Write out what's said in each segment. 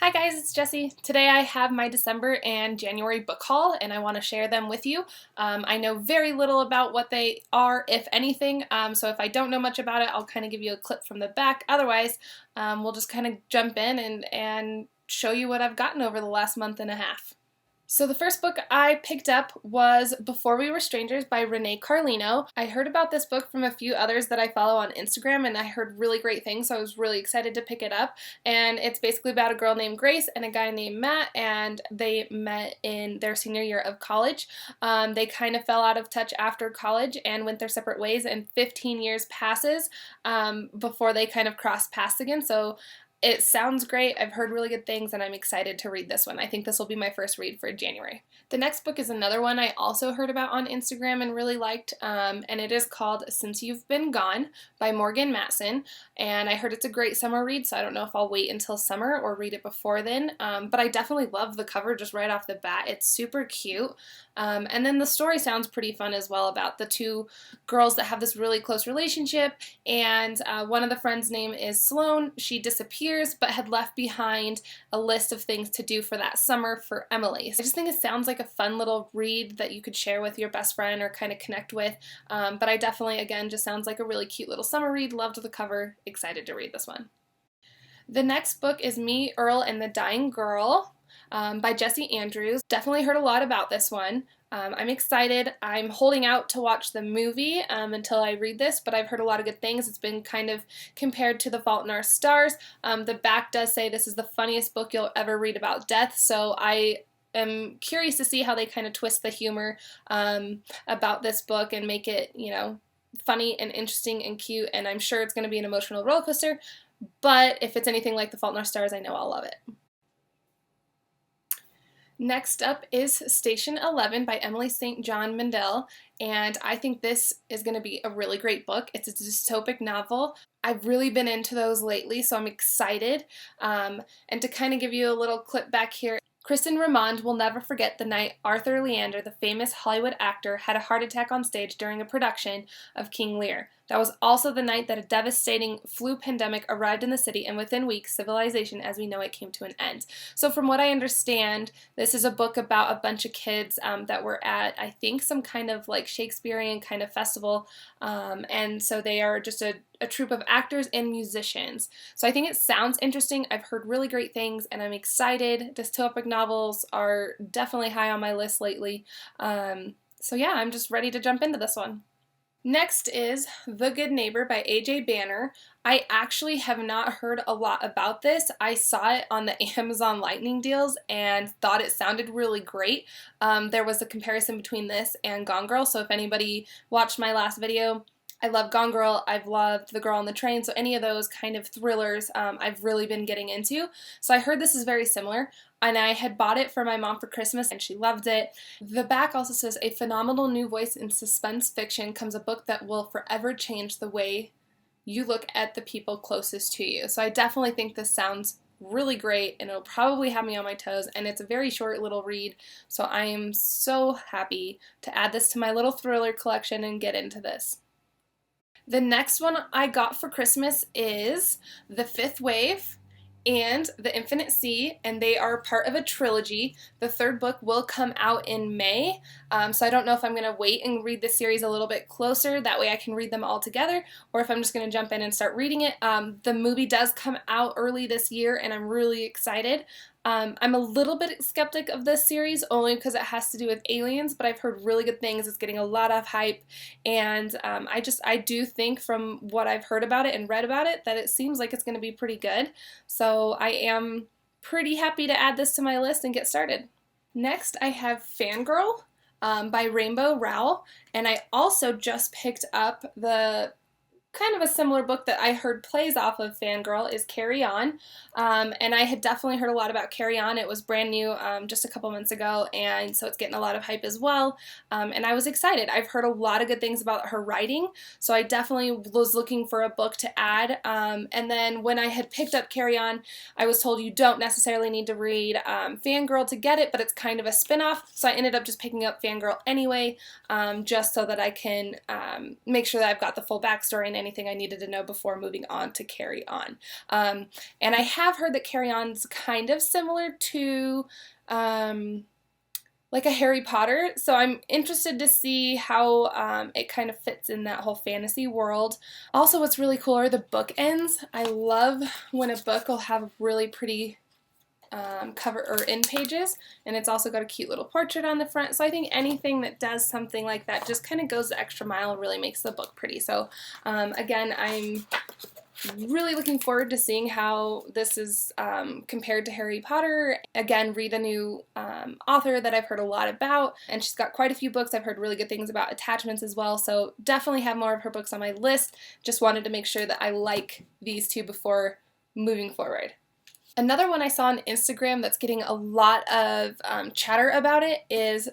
Hi guys, it's Jessie. Today I have my December and January book haul and I want to share them with you. I know very little about what they are, if anything, so if I don't know much about it, I'll kind of give you a clip from the back. Otherwise, we'll just kind of jump in and show you what I've gotten over the last month and a half. So the first book I picked up was Before We Were Strangers by Renee Carlino. I heard about this book from a few others that I follow on Instagram and I heard really great things, so I was really excited to pick it up. And it's basically about a girl named Grace and a guy named Matt, and they met in their senior year of college. They kind of fell out of touch after college and went their separate ways, and 15 years passes before they kind of cross paths again. So it sounds great. I've heard really good things and I'm excited to read this one. I think this will be my first read for January. The next book is another one I also heard about on Instagram and really liked, and it is called Since You've Been Gone by Matson, and I heard it's a great summer read, so I don't know if I'll wait until summer or read it before then, but I definitely love the cover just right off the bat. It's super cute, and then the story sounds pretty fun as well, about the two girls that have this really close relationship, and one of the friends' name is Sloane. She disappears but had left behind a list of things to do for that summer for Emily. So I just think it sounds like a fun little read that you could share with your best friend or kind of connect with, but I definitely, again, just sounds like a really cute little summer read. Loved the cover. Excited to read this one. The next book is Me, Earl, and the Dying Girl by Jessie Andrews. Definitely heard a lot about this one. I'm excited. I'm holding out to watch the movie until I read this, but I've heard a lot of good things. It's been kind of compared to The Fault in Our Stars. The back does say this is the funniest book you'll ever read about death, so I am curious to see how they kind of twist the humor about this book and make it, you know, funny and interesting and cute, and I'm sure it's going to be an emotional roller coaster, but if it's anything like The Fault in Our Stars, I know I'll love it. Next up is Station 11 by Emily St. John Mandel, and I think this is going to be a really great book. It's a dystopic novel. I've really been into those lately, so I'm excited. And to kind of give you a little clip back here, Kristen Ramond will never forget the night Arthur Leander, the famous Hollywood actor, had a heart attack on stage during a production of King Lear. That was also the night that a devastating flu pandemic arrived in the city, and within weeks, civilization as we know it came to an end. So from what I understand, this is a book about a bunch of kids that were at, I think, some kind of like Shakespearean kind of festival, and so they are just a troupe of actors and musicians. So I think it sounds interesting. I've heard really great things and I'm excited. Dystopic novels are definitely high on my list lately. So yeah, I'm just ready to jump into this one. Next is The Good Neighbor by A.J. Banner. I actually have not heard a lot about this. I saw it on the Amazon Lightning deals and thought it sounded really great. There was a comparison between this and Gone Girl, so if anybody watched my last video, I love Gone Girl, I've loved The Girl on the Train, so any of those kind of thrillers I've really been getting into. So I heard this is very similar, and I had bought it for my mom for Christmas and she loved it. The back also says, a phenomenal new voice in suspense fiction comes a book that will forever change the way you look at the people closest to you. So I definitely think this sounds really great and it'll probably have me on my toes, and it's a very short little read, so I am so happy to add this to my little thriller collection and get into this. The next one I got for Christmas is The Fifth Wave and The Infinite Sea, and they are part of a trilogy. The third book will come out in May, so I don't know if I'm going to wait and read the series a little bit closer, that way I can read them all together, or if I'm just going to jump in and start reading it. The movie does come out early this year, and I'm really excited. I'm a little bit skeptic of this series only because it has to do with aliens, but I've heard really good things. It's getting a lot of hype, and I do think from what I've heard about it and read about it that it seems like it's going to be pretty good. So I am pretty happy to add this to my list and get started. Next, I have Fangirl by Rowell, and I also just picked up the kind of a similar book that I heard plays off of Fangirl is Carry On, and I had definitely heard a lot about Carry On. It was brand new just a couple months ago, and so it's getting a lot of hype as well, and I was excited. I've heard a lot of good things about her writing, so I definitely was looking for a book to add, and then when I had picked up Carry On, I was told you don't necessarily need to read Fangirl to get it, but it's kind of a spin-off, so I ended up just picking up Fangirl anyway, just so that I can make sure that I've got the full backstory and anything I needed to know before moving on to Carry On. And I have heard that Carry On's kind of similar to like a Harry Potter, so I'm interested to see how it kind of fits in that whole fantasy world. Also, what's really cool are the bookends. I love when a book will have really pretty cover or end pages, and it's also got a cute little portrait on the front, so I think anything that does something like that just kind of goes the extra mile and really makes the book pretty. So again, I'm really looking forward to seeing how this is compared to Harry Potter. Again, read a new author that I've heard a lot about, and she's got quite a few books I've heard really good things about, attachments as well, so definitely have more of her books on my list. Just wanted to make sure that I like these two before moving forward. Another one I saw on Instagram that's getting a lot of chatter about it is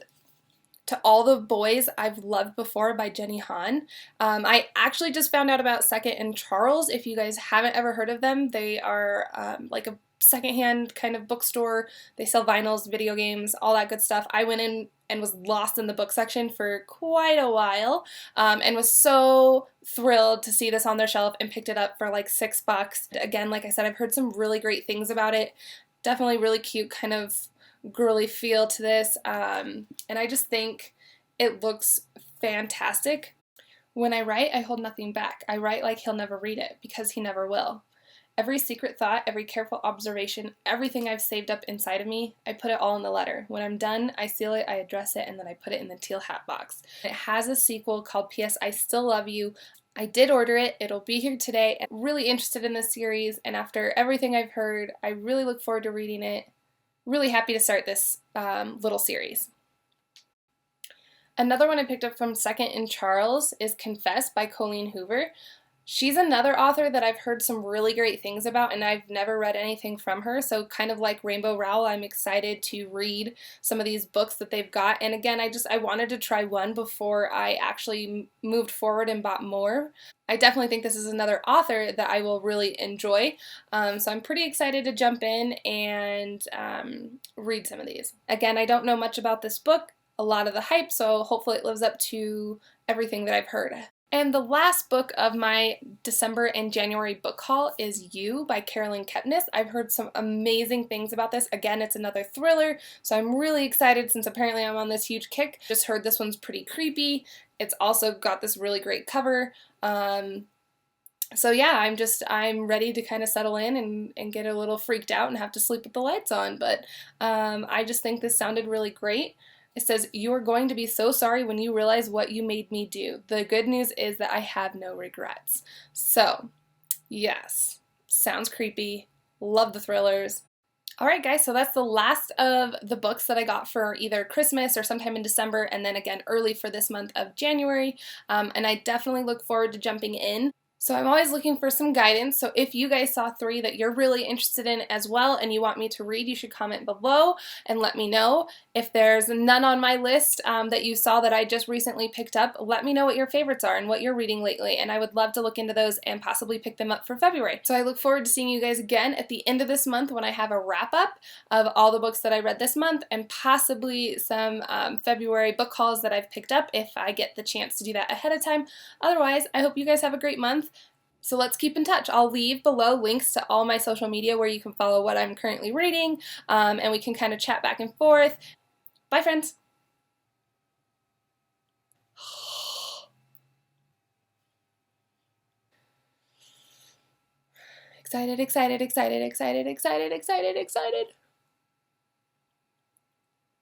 To All the Boys I've Loved Before by Jenny Han. I actually just found out about Second and Charles. If you guys haven't ever heard of them, they are like a secondhand kind of bookstore. They sell vinyls, video games, all that good stuff. I went in and was lost in the book section for quite a while and was so thrilled to see this on their shelf and picked it up for like $6. Again, like I said, I've heard some really great things about it. Definitely really cute kind of girly feel to this, and I just think it looks fantastic. When I write, I hold nothing back. I write like he'll never read it, because he never will. Every secret thought, every careful observation, everything I've saved up inside of me, I put it all in the letter. When I'm done, I seal it, I address it, and then I put it in the teal hat box. It has a sequel called P.S. I Still Love You. I did order it. It'll be here today. I'm really interested in this series, and after everything I've heard, I really look forward to reading it. Really happy to start this little series. Another one I picked up from Second and Charles is Confess by Colleen Hoover. She's another author that I've heard some really great things about, and I've never read anything from her, so kind of like Rainbow Rowell, I'm excited to read some of these books that they've got. And again, I wanted to try one before I actually moved forward and bought more. I definitely think this is another author that I will really enjoy, so I'm pretty excited to jump in and read some of these. Again, I don't know much about this book, a lot of the hype, so hopefully it lives up to everything that I've heard. And the last book of my December and January book haul is You by Caroline Kepnes. I've heard some amazing things about this. Again, it's another thriller, so I'm really excited since apparently I'm on this huge kick. Just heard this one's pretty creepy. It's also got this really great cover. So yeah, I'm ready to kind of settle in and get a little freaked out and have to sleep with the lights on. But I just think this sounded really great. It says, "You are going to be so sorry when you realize what you made me do. The good news is that I have no regrets." So, yes, sounds creepy. Love the thrillers. Alright guys, so that's the last of the books that I got for either Christmas or sometime in December, and then again early for this month of January. And I definitely look forward to jumping in. So I'm always looking for some guidance, so if you guys saw 3 that you're really interested in as well and you want me to read, you should comment below and let me know. If there's none on my list that you saw that I just recently picked up, let me know what your favorites are and what you're reading lately, and I would love to look into those and possibly pick them up for February. So I look forward to seeing you guys again at the end of this month when I have a wrap-up of all the books that I read this month and possibly some February book hauls that I've picked up if I get the chance to do that ahead of time. Otherwise, I hope you guys have a great month. So let's keep in touch. I'll leave below links to all my social media where you can follow what I'm currently reading, and we can kind of chat back and forth. Bye, friends. Excited, excited, excited, excited, excited, excited, excited.